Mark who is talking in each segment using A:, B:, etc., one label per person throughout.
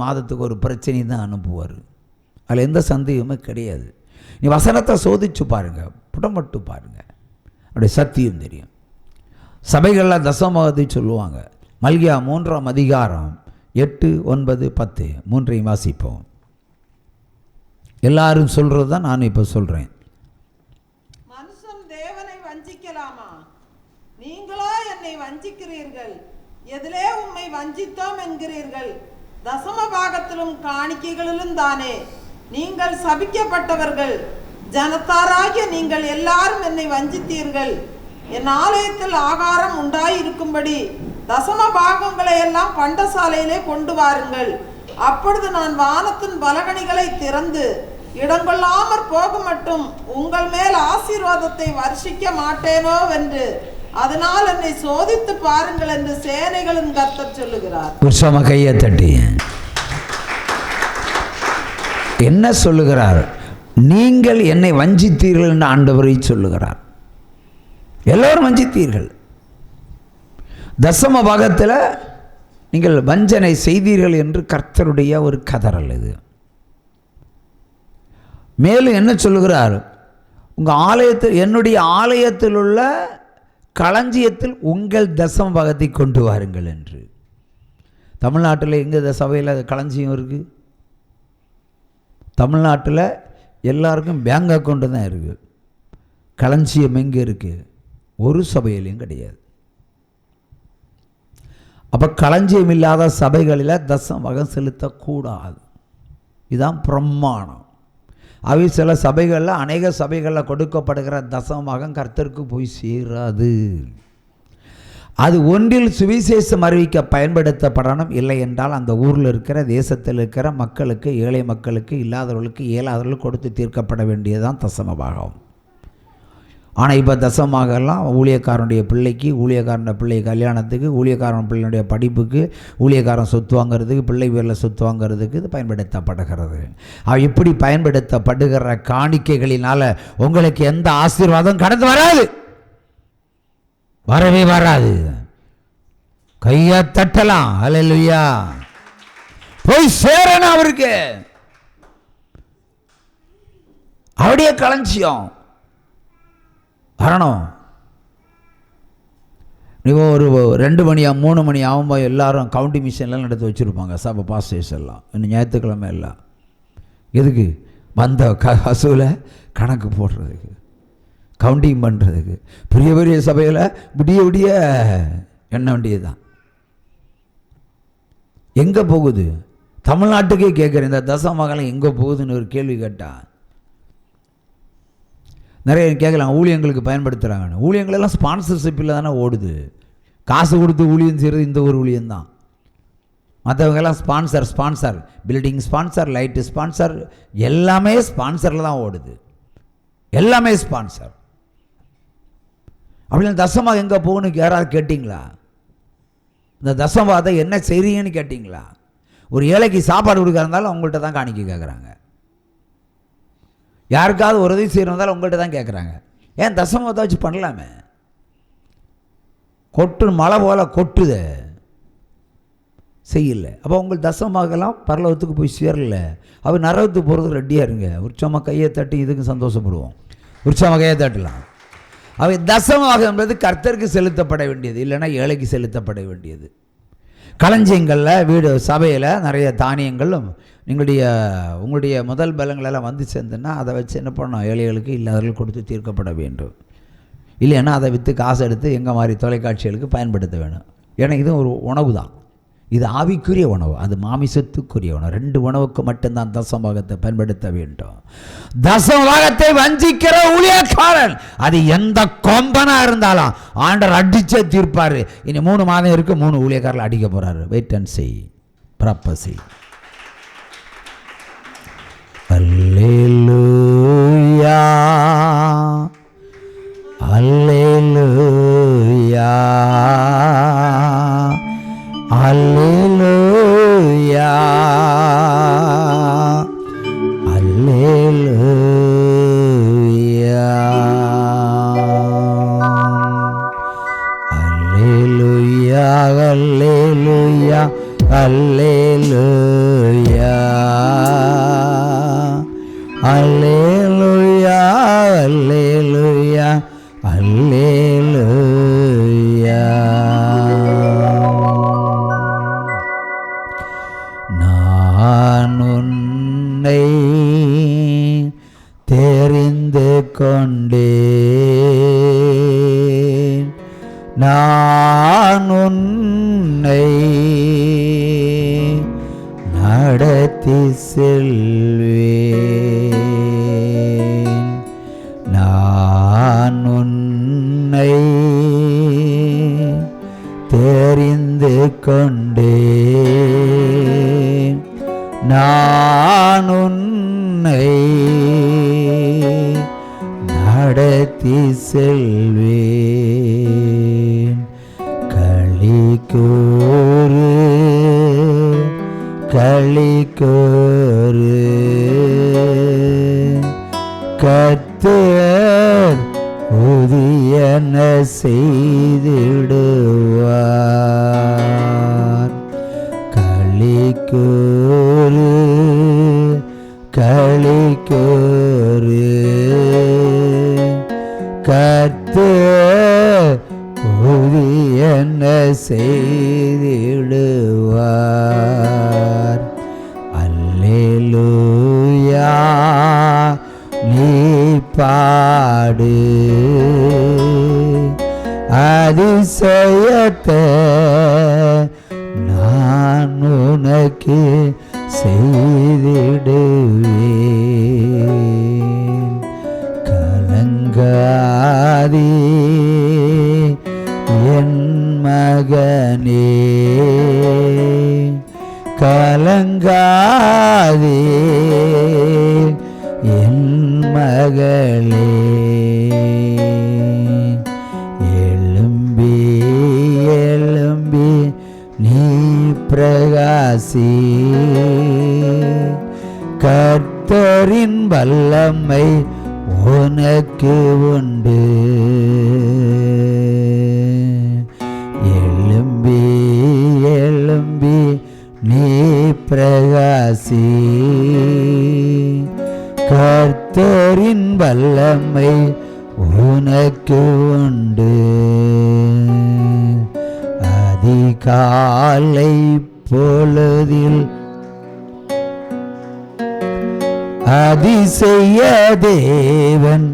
A: மாதத்துக்கு ஒரு பிரச்சனை தான் அனுப்புவார். அதில் எந்த சந்தேகமே கிடையாது. நீ வசனத்தை சோதிச்சு பாருங்கள், புடம்பட்டு பாருங்கள், அப்படியே சத்தியம் தெரியும். சபைகளில் தசமத்தை சொல்லுவாங்க. மல்கியா 3ஆம் அதிகாரம் 8, 9, 10 மூன்றையும் வாசிப்போம். எல்லாரும் சொல்கிறது தான் நான் இப்போ சொல்கிறேன்.
B: மனுஷன் தேவனை வஞ்சிக்கலாமா? நீங்களோ என்னை வஞ்சிக்கிறீர்கள். எதிலே உம்மை வஞ்சித்தோம் என்கிறீர்கள்? தசம பாகத்திலும் காணிக்கைகளிலும் தானே. நீங்கள் சபிக்கப்பட்டவர்கள், ஜனத்தாராகிய நீங்கள் எல்லாரும் என்னை வஞ்சித்தீர்கள். என் ஆலயத்தில் ஆகாரம் உண்டாயிருக்கும்படி தசம பாகங்களை எல்லாம் பண்டசாலையிலே கொண்டு வாருங்கள். அப்பொழுது நான் வானத்தின் பலகணிகளை திறந்து இடங்கொள்ளாமற் போக மட்டும் உங்கள் மேல் ஆசீர்வாதத்தை வர்ஷிக்க மாட்டேனோ என்று, அதனால் என்னை சோதித்து பாருங்கள் என்று சேனைகளின் கர்த்தர் சொல்லுகிறார்.
A: உற்சவ கையை தட்டி என்ன சொல்லுகிறார்? நீங்கள் என்னை வஞ்சித்தீர்கள் என்று ஆண்டவரை சொல்லுகிறார். எல்லோரும் வஞ்சித்தீர்கள். தசம பாகத்தில் நீங்கள் வஞ்சனை செய்தீர்கள் என்று கர்த்தருடைய ஒரு கதறல் இது. மேலும் என்ன சொல்லுகிறார்? உங்கள் ஆலயத்தில், என்னுடைய ஆலயத்தில் உள்ள களஞ்சியத்தில் உங்கள் தசம பாகத்தை கொண்டு வாருங்கள் என்று. தமிழ்நாட்டில் எங்கே சபையில் களஞ்சியம் இருக்குது? தமிழ்நாட்டில் எல்லாருக்கும் பேங்க் அக்கௌண்ட்டு தான் இருக்குது. களஞ்சியம் எங்கே இருக்குது? ஒரு சபையிலையும் கிடையாது. அப்போ களஞ்சியம் இல்லாத சபைகளில் தசம பாகம் செலுத்தக்கூடாது. இதுதான் பிரமாணம். அவை சில சபைகளில், அநேக சபைகளில் கொடுக்கப்படுகிற தசம பாகம் கர்த்தருக்கு போய் சேராது. அது ஒன்றில் சுவிசேஷம் அறிவிக்க பயன்படுத்தப்படணும். இல்லை என்றால் அந்த ஊரில் இருக்கிற, தேசத்தில் இருக்கிற மக்களுக்கு, ஏழை மக்களுக்கு, இல்லாதவர்களுக்கு, இயலாதவர்களுக்கு கொடுத்து தீர்க்கப்பட வேண்டியதுதான் தசம பாகம். ஆனால் இப்போ தசமபாகம்லாம் ஊழியக்காரனுடைய பிள்ளைக்கு, ஊழியக்காரனுடைய பிள்ளை கல்யாணத்துக்கு, ஊழியக்காரன் பிள்ளையுடைய படிப்புக்கு, ஊழியக்காரன் சொத்து வாங்கிறதுக்கு, பிள்ளை பேரில் சொத்து வாங்கிறதுக்கு இது பயன்படுத்தப்படுகிறது. இப்படி பயன்படுத்தப்படுகிற காணிக்கைகளினால் உங்களுக்கு எந்த ஆசீர்வாதம் கடந்து வராது, வரவே வராது. கையை தட்டலாம். அல்லேலூயா. போய் சேரணும் அவருக்கு. அவருடைய களஞ்சியம் வரணும். இப்போ ஒரு 2 மணி 3 மணி ஆகும்போது எல்லாரும் கவுண்டிங் மிஷின்லாம் எடுத்து வச்சுருப்பாங்க சபை பாஸ்டர்ஸ் எல்லாம். இன்னும் ஞாயிற்றுக்கிழமை எல்லாம் எதுக்கு? வந்த வசூலை கணக்கு போடுறதுக்கு, கவுண்டிங் பண்ணுறதுக்கு. பெரிய பெரிய சபையில் விடிய விடிய எண்ண வேண்டியது தான். எங்கே போகுது? தமிழ்நாட்டுக்கே கேட்குறேன், இந்த தசமபாகம் எங்கே போகுதுன்னு ஒரு கேள்வி கேட்டால் நிறைய கேட்கலாம். ஊழியங்களுக்கு பயன்படுத்துகிறாங்க. ஊழியங்களெல்லாம் ஸ்பான்சர்ஷிப்பில் தானே ஓடுது. காசு கொடுத்து ஊழியம் செய்கிறது இந்த ஒரு ஊழியம்தான். மற்றவங்கெல்லாம் sponsor, building sponsor, light sponsor, எல்லாமே ஸ்பான்சரில் தான் ஓடுது. எல்லாமே ஸ்பான்சர். அப்படின்னா தசமபாகம் எங்கே போகணுன்னு யாராவது கேட்டிங்களா? இந்த தசமபாகத்தை என்ன செய்றீங்கன்னு கேட்டிங்களா? ஒரு ஏழைக்கு சாப்பாடு கொடுக்க இருந்தாலும் உங்கள்கிட்ட தான் காணிக்க கேட்குறாங்க. யாருக்காவது ஒரு உதவி செய்யறதாலும் உங்கள்கிட்ட தான் கேட்குறாங்க. ஏன் தசமபாகத்தை வச்சு பண்ணலாமே? கொட்டு மழை போல் கொட்டுது, செய்யல. அப்போ உங்கள் தசமபாகம்லாம் பரலோகத்துக்கு போய் சேரல. அவர் நரகத்துக்கு போகிறதுக்கு ரெடியாக இருங்க. உற்சவமாக கையை தட்டி இதுக்கு சந்தோஷப்படுவோம். உற்சவமாக கையை தட்டலாம். அவை தசமபாகம் என்பது கர்த்தருக்கு செலுத்தப்பட வேண்டியது, இல்லைன்னா ஏழைக்கு செலுத்தப்பட வேண்டியது. களஞ்சியங்களில், வீடு சபையில் நிறைய தானியங்களும் உங்களுடைய முதல் பலங்களெல்லாம் வந்து சேர்ந்துன்னா அதை வச்சு என்ன பண்ணணும்? ஏழைகளுக்கு, இல்லாதவர்கள் கொடுத்து தீர்க்கப்பட வேண்டும். இல்லைன்னா அதை விற்று காசு எடுத்து எங்கள் மாதிரி தொலைக்காட்சிகளுக்கு பயன்படுத்த வேணும். ஏன்னா இது ஒரு உணவு தான். இது ஆவிக்குரிய உணவு, அது மாமிசத்துக்குரிய உணவு. 2 உணவுக்கு மட்டும்தான் தசமபாகத்தை பயன்படுத்த வேண்டும். தசமபாகத்தை வஞ்சிக்கிற ஊழியக்காரன், அது எந்த கொம்பனா இருந்தாலும் ஆண்டவர் அடிச்சே தீர்ப்பார். இனி 3 மாதம் இருக்கு, 3 ஊழியக்காரர்கள் அடிக்க போறாரு. Wait and see, prophecy. அல்லேலூயா, அல்லேலூயா, அல்லேலூயா, அல்லேலூயா, அல்லேலூயா, அல்லேலூயா, அல்லேலூயா. நான் உன்னை தெரிந்து கொண்டேன், நான் உன்னை நடத்தி செல்வேன், நான் உன்னை தெரிந்து கொண்டேன், நான் உன்னை நடத்தி செல்வேன். களி கூறு களி கூறு, கர்த்தர் புதியன செய்திடுவார். களி கூறு களி கூறு, கர்த்தர் புதியன செய்திடுவார். அல்லேலூயா நீ பாடு, அதிசயத்தை நான் உனக்கு செய்திடுவேன். கலங்காதே என் மகனே, கலங்காதே என் மகளே, எழும்பி எழும்பி நீ பிரகாசி, கர்த்தரின் வல்லமை உனக்கு உண்டு. எழும்பி எழும்பி நீ பிரகாசி, கர்த்தரின் வல்லமை உனக்கு உண்டு. அதிகாலை பொழுதில் அதிசய தேவன்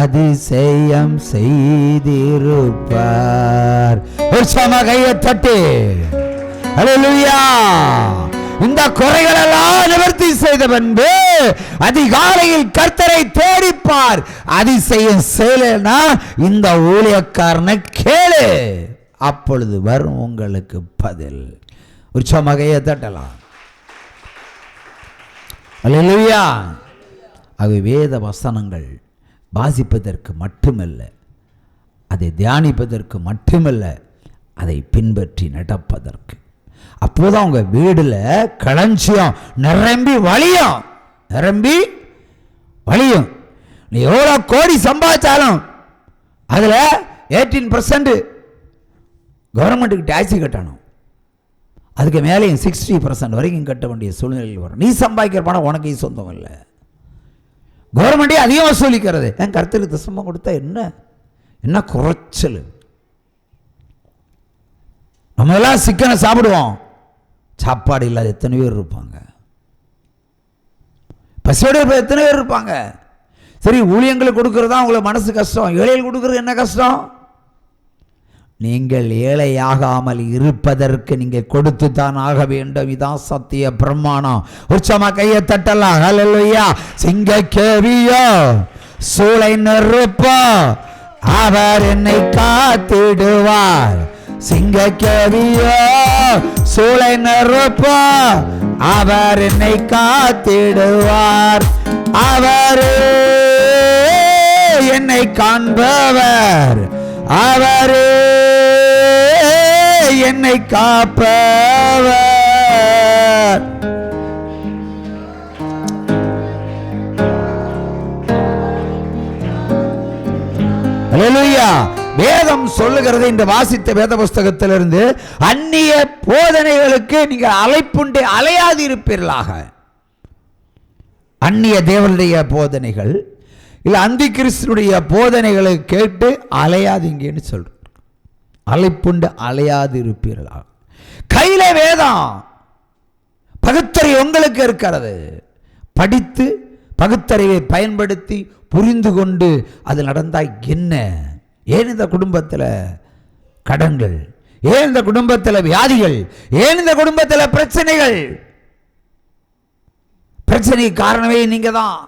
A: அதிசயம் செய்திருப்பார். ஒரு சமகையை தட்டு அல்லேலூயா. இந்த குறைகள் எல்லாம் நிவர்த்தி செய்த பின்பு அதிகாலையில் கர்த்தரை தேடிப்பார். அதிசயம் செய்யலனா இந்த ஊழியக்காரனை கேளு, அப்பொழுது வரும் உங்களுக்கு பதில். ஒரு சமகையை தட்டலாம். அல்லேலூயா. அவை வேத வசனங்கள் வாசிப்பதற்கு மட்டுமல்ல, அதை தியானிப்பதற்கு மட்டுமல்ல, அதை பின்பற்றி நடப்பதற்கு. அப்போதான் உங்க வீடுல களஞ்சியம் நிரம்பி வழியும், நிரம்பி வழியும். நீ எவ்வளோ கோடி சம்பாதிச்சாலும் அதுல 18% கவர்மெண்ட்டுக்கு டாக்ஸி கட்டணும், அதுக்கு மேலேயும் 60% வரைக்கும் கட்ட வேண்டிய சூழ்நிலையில் வரும். நீ சம்பாதிக்கிற பணம் உனக்கு சொந்தம் இல்லை, கவர்மெண்டே அதிகம் வசூலிக்கிறது. என் கருத்துக்கு தசமம் கொடுத்தா என்ன குறைச்சல். நம்ம எல்லாம் சிக்கனை சாப்பிடுவோம், சாப்பாடு இல்லாத எத்தனை பேர் இருப்பாங்க, பசியோட எத்தனை பேர் இருப்பாங்க. சரி, ஊழியங்களுக்கு கொடுக்கறதா உங்களுக்கு மனசு கஷ்டம், ஏழைகள் கொடுக்கறது என்ன கஷ்டம்? நீங்கள் ஏழையாகாமல் இருப்பதற்கு நீங்க கொடுத்து தான் ஆக வேண்டும். இதான் சத்திய பிரமாணம். உற்சமா கையை தட்டலாம். ஹல்லேலூயா. சிங்க கேவியோ சூளை நெருப்போ அவர் என்னை காத்திடுவார். சிங்க கேவியோ சூளை நெருப்போ அவர் என்னை காத்திடுவார். அவரே என்னை காண்பவர், அவரே என்னை காப்பவர். அல்லேலூயா. வேதம் சொல்லுகிறது, இந்த வாசித்த வேத புஸ்தகத்திலிருந்து, அந்நிய போதனைகளுக்கு நீங்கள் அலைப்புண்டு அலையாது இருப்பீர்களாக. அந்நிய தேவனுடைய போதனைகள் இல்ல அந்தி கிறிஸ்துடைய போதனைகளை கேட்டு அலையாதீங்கன்னு சொல்ற. அலைப்புண்டு அலையாது இருப்பீர்களாக. கையில வேதம், உங்களுக்கு இருக்கிறது. படித்து பகுத்தறிவை பயன்படுத்தி புரிந்து கொண்டு அது நடந்தால் என்ன? ஏன் இந்த குடும்பத்தில் கடன்கள்? ஏன் இந்த குடும்பத்தில் வியாதிகள்? ஏன் இந்த குடும்பத்தில் பிரச்சனைகள்? பிரச்சனைக்கு காரணமே நீங்க தான்.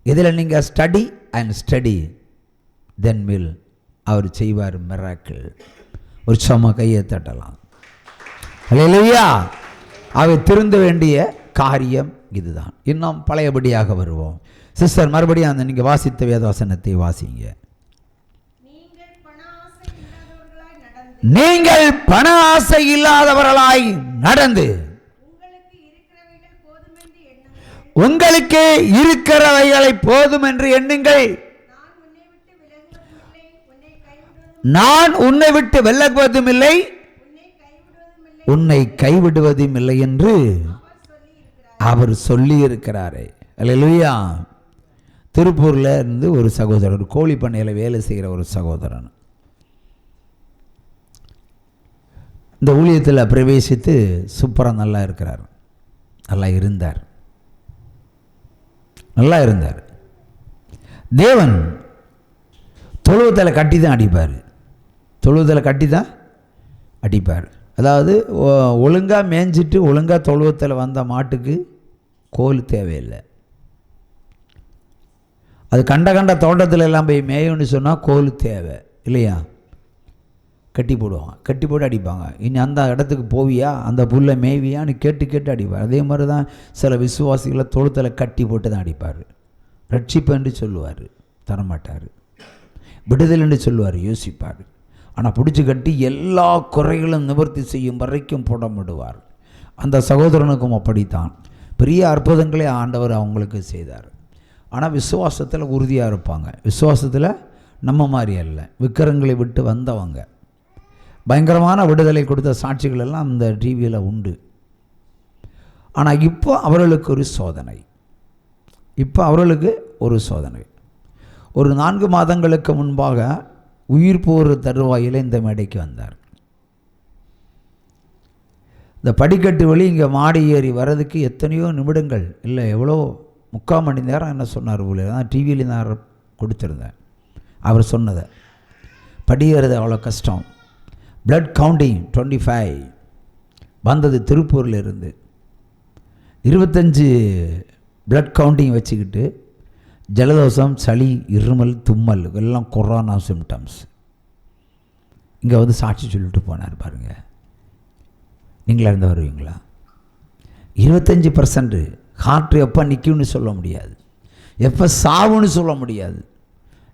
A: இதில் நீங்கள் study and study then will அவர் செய்வார் மிராக்கிள். ஒரு சம கையை தட்டலாம். அல்லேலூயா. அவை திருந்த வேண்டிய காரியம் இதுதான். இன்னும் பழையபடியாக வருவோம். சிஸ்டர் மறுபடியும் அந்த நீங்கள் வாசித்த வேதவசனத்தை வாசிங்க. நீங்கள் பண ஆசை இல்லாதவர்களாய் நடந்து உங்களுக்கு இருக்கிறவைகளை போதும் என்று எண்ணுங்கள். நான் உன்னை விட்டு விலகுவதும் இல்லை, உன்னை கைவிடுவதும் இல்லை என்று அவர் சொல்லி இருக்கிறாரே. அல்லேலூயா. திருப்பூர்ல இருந்து ஒரு சகோதரர், கோழி பண்ணையில் வேலை செய்கிற ஒரு சகோதரன், இந்த ஊழியத்தில் பிரவேசித்து சூப்பராக நல்லா இருக்கிறார். நல்லா இருந்தார். தேவன் தொழுவத்தில் கட்டி தான் அடிப்பார். தொழுவத்தில் கட்டி தான் அடிப்பார். அதாவது ஒழுங்காக மேய்ஞ்சிட்டு ஒழுங்காக தொழுவத்தில் வந்த மாட்டுக்கு கோல் தேவையில்லை. அது கண்ட தோட்டத்தில் எல்லாம் போய் மேயும்னு சொன்னால் கோல் தேவை இல்லையா? கட்டி போடுவாங்க, கட்டி போட்டு அடிப்பாங்க. இனி அந்த இடத்துக்கு போவியா, அந்த புல்லை மேய்வியான்னு கேட்டு அடிப்பார். அதே மாதிரி தான் சில விசுவாசிகளை தொழுத்தில் கட்டி போட்டு தான் அடிப்பார். ரட்சிப்பென்று சொல்லுவார், தரமாட்டார். விடுதல் என்று சொல்லுவார், யோசிப்பார். ஆனால் பிடிச்சி கட்டி எல்லா குறைகளும் நிவர்த்தி செய்யும் வரைக்கும் புடமிடுவார். அந்த சகோதரனுக்கும் அப்படித்தான். பெரிய அற்புதங்களே ஆண்டவர் அவங்களுக்கு செய்தார். ஆனால் விசுவாசத்தில் உறுதியாக இருப்பாங்க. விசுவாசத்தில் நம்ம மாதிரி அல்ல, விக்கிரங்களை விட்டு வந்தவங்க. பயங்கரமான விடுதலை கொடுத்த சாட்சிகள் எல்லாம் இந்த டிவியில் உண்டு. ஆனால் இப்போ அவர்களுக்கு ஒரு சோதனை. ஒரு 4 மாதங்களுக்கு முன்பாக உயிர் போகிற தருவாயில் இந்த மேடைக்கு வந்தார். இந்த படிக்கட்டு வழி இங்கே மாடி ஏறி வர்றதுக்கு எத்தனையோ நிமிடங்கள் இல்லை, எவ்வளோ 3/4 மணி நேரம் என்ன சொன்னார். நான் டிவியில் நான் கொடுத்துருந்தேன் அவர் சொன்னதை. படியேறது அவ்வளோ கஷ்டம். பிளட் கவுண்டிங் 25 வந்தது திருப்பூரில் இருந்து. 25 பிளட் கவுண்டிங் வச்சுக்கிட்டு ஜலதோஷம், சளி, இருமல், தும்மல் எல்லாம் கொரோனா சிம்டம்ஸ். இங்கே வந்து சாட்சி சொல்லிட்டு போனார் பாருங்கள். நீங்களா இருந்து வருவீங்களா? 25% ஹார்ட் எப்போ நிற்கும்னு சொல்ல முடியாது, எப்போ சாவுன்னு சொல்ல முடியாது.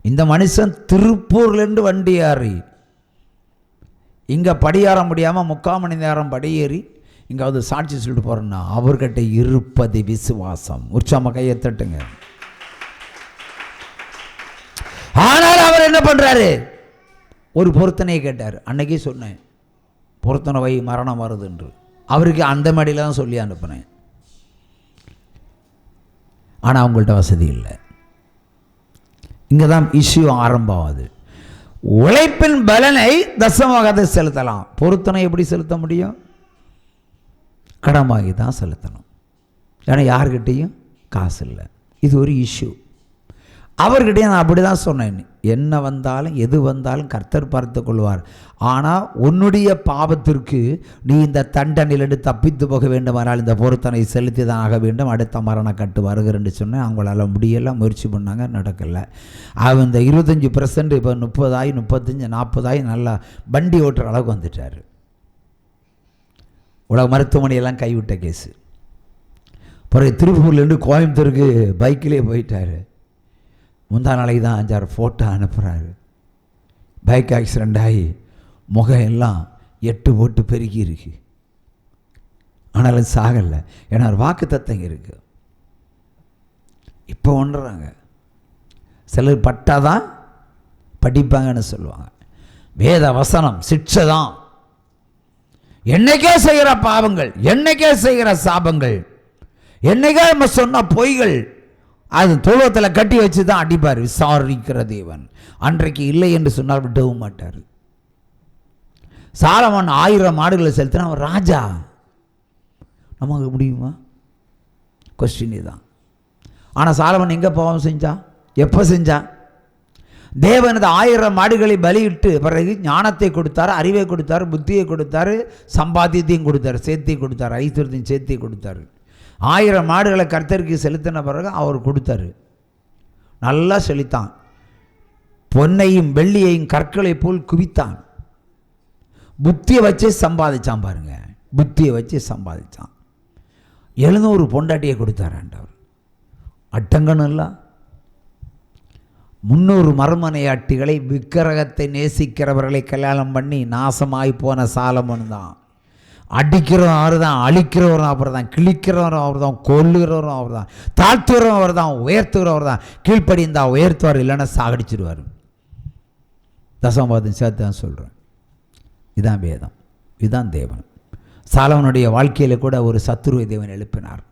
A: இந்த மனுஷன் திருப்பூர்லேருந்து வண்டி ஏறி இங்கே படியேற முடியாமல் 3/4 மணி நேரம் படியேறி இங்கே வந்து சாட்சி சொல்லிட்டு போகிறேன்னா அவர்கிட்ட இருப்பது விசுவாசம். உற்சாம கையை தட்டுங்க. ஆனால் அவர் என்ன பண்ணுறாரு? ஒரு பொருத்தனையை கேட்டார். அன்னைக்கே சொன்னேன், பொருத்தனை வை, மரணம் வருது என்று. அவருக்கு அந்த மேடையில் தான் சொல்லி அனுப்பினேன். ஆனால் அவங்கள்ட்ட வசதி இல்லை. இங்கே தான் இஷ்யூ ஆரம்பம் ஆகுது. உழைப்பின் பலனை தசமமாக செலுத்தலாம். பொருத்தனை எப்படி செலுத்த முடியும்? கடமாகி தான் செலுத்தணும். ஏன்னா யார்கிட்டையும் காசு இல்லை. இது ஒரு இஷ்யூ. அவர்கிட்டையும் நான் அப்படி தான் சொன்னேன், என்ன வந்தாலும் எது வந்தாலும் கர்த்தர் பார்த்து கொள்வார். ஆனால் உன்னுடைய பாவத்திற்கு நீ இந்த தண்டனையிலிருந்து தப்பித்து போக வேண்டுமானால் இந்த பொருத்தனை செலுத்தி தான் ஆக வேண்டும். அடுத்த மரண கட்டு வருகிறேன்னு சொன்னேன். அவங்களால முடியலை, முயற்சி பண்ணாங்க, நடக்கலை. அவன் இந்த 25% இப்போ 30,000, 35,000, 40,000 நல்லா வண்டி ஓட்டுற அளவுக்கு வந்துட்டார். உலக மருத்துவமனையெல்லாம் கைவிட்ட கேஸு. பிறகு திருப்பூர்லேருந்து கோயம்புத்தூருக்கு பைக்கிலே போயிட்டார். முந்தா நாளைக்கு தான் 5-6 ஃபோட்டோ அனுப்புகிறாரு. பைக் ஆக்சிடெண்ட் ஆகி முகம் எல்லாம் 8 போட்டு பெருகி இருக்கு. ஆனாலும் சாகலை. ஏன்னா ஒரு வாக்கு தத்தங்க இருக்கு. இப்போ ஒன்றுறாங்க, சிலர் பட்டாதான் படிப்பாங்கன்னு சொல்லுவாங்க. வேத வசனம் சிக்ஷை தான். என்னைக்கே செய்கிற பாவங்கள், என்னைக்கே செய்கிற சாபங்கள், என்னைக்கே நம்ம சொன்ன பொய்கள், அது தொழுவத்தில் கட்டி வச்சு தான் அடிப்பார். விசாரிக்கிற தேவன் அன்றைக்கு இல்லை என்று சொன்னால் விடவும் மாட்டார். சாலமன் 1000 மாடுகளை செலுத்தினா அவன் ராஜா. நமக்கு முடியுமா? கொஸ்டின் இதுதான். ஆனால் சாலமன் எங்கே பாவம் செஞ்சான்? எப்போ செஞ்சான்? தேவனது 1000 மாடுகளை பலியிட்டு பிறகு ஞானத்தை கொடுத்தார், அறிவை கொடுத்தார், புத்தியை கொடுத்தார், சம்பாத்தியத்தையும் கொடுத்தார், சேர்த்தி கொடுத்தார், ஐஸ்வர்யத்தையும் சேர்த்தி கொடுத்தார். 1000 மாடுகளை கர்த்தருக்கு செலுத்தின பிறகு அவர் கொடுத்தாரு. நல்லா செலுத்தான். பொன்னையும் வெள்ளியையும் கற்களை போல் குவித்தான். புத்தியை வச்சு சம்பாதிச்சான் பாருங்க. புத்தியை வச்சு சம்பாதிச்சான். 700 பொண்டாட்டியை கொடுத்தார் ஆண்டவர். அட்டங்கன்னு 300 மறுமனையாட்டிகளை விக்கிரகத்தை நேசிக்கிறவர்களை கல்யாணம் பண்ணி நாசமாய் போன சாலமன் தான். அடிக்கிறவன் அவர் தான், அழிக்கிறவரும் அவர் தான், கிழிக்கிறவரும் அவர் தான், கொல்லுகிறவரும் அவர் தான், தாழ்த்துகிறவரும் அவர் தான், உயர்த்துகிறவர் தான். கீழ்ப்படிந்தா உயர்த்துவார், இல்லைன்னா சாகடிச்சிடுவார். தசமபாதம் சேர்த்து தான் சொல்கிறேன். இதுதான் வேதம், இதுதான் தேவன். சாலமனுடைய வாழ்க்கையில் கூட ஒரு சத்துருவை தேவன் எழுப்பினார்.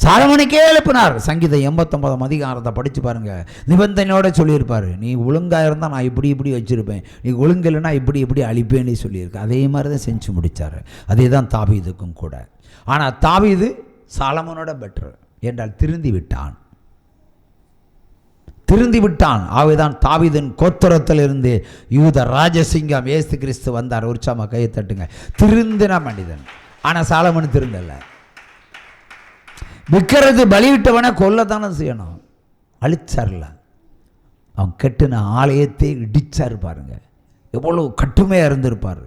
A: சாலமனுக்கே எழுப்பினார். சங்கீதம் 89 அதிகாரத்தை படித்து பாருங்கள். நிபந்தனையோடு சொல்லியிருப்பார், நீ ஒழுங்காக இருந்தால் நான் இப்படி இப்படி வச்சுருப்பேன், நீ ஒழுங்கு இல்லைன்னா இப்படி இப்படி அழிப்பேன்னு சொல்லியிருக்கு. அதே மாதிரி தான் செஞ்சு முடித்தார். அதே தான் தாவீதுக்கும் கூட. ஆனால் தாவீது சாலமனோட பெட்டர் என்றால் திருந்தி விட்டான். ஆகவேதான் தாவீதின் கோத்திரத்திலிருந்து யூத ராஜசிங்கம் இயேசு கிறிஸ்து வந்தார். உற்சாகமாக கையை தட்டுங்க. திருந்தின மனிதன். ஆனால் சாலமன் திருந்தலை. விற்கிறது பலியிட்டவனை கொல்லத்தானே செய்யணும். அழிச்சார்ல. அவன் கட்டின ஆலயத்தை இடிச்சார் பாருங்க. எவ்வளவு கட்டுமையாக இருந்திருப்பார்.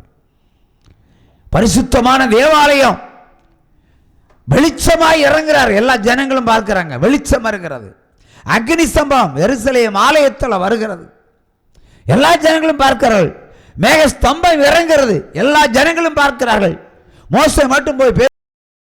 A: பரிசுத்தமான தேவாலயம் வெளிச்சமாய் இறங்குறார். எல்லா ஜனங்களும் பார்க்கிறாங்க. வெளிச்சம் இருக்கிறது. அக்னி ஸ்தம்பம் எருசலேம் ஆலயத்தில் வருகிறது. எல்லா ஜனங்களும் பார்க்கிறார்கள். மேக ஸ்தம்பம் இறங்குகிறது. எல்லா ஜனங்களும் பார்க்கிறார்கள். மோசே மட்டும் போய்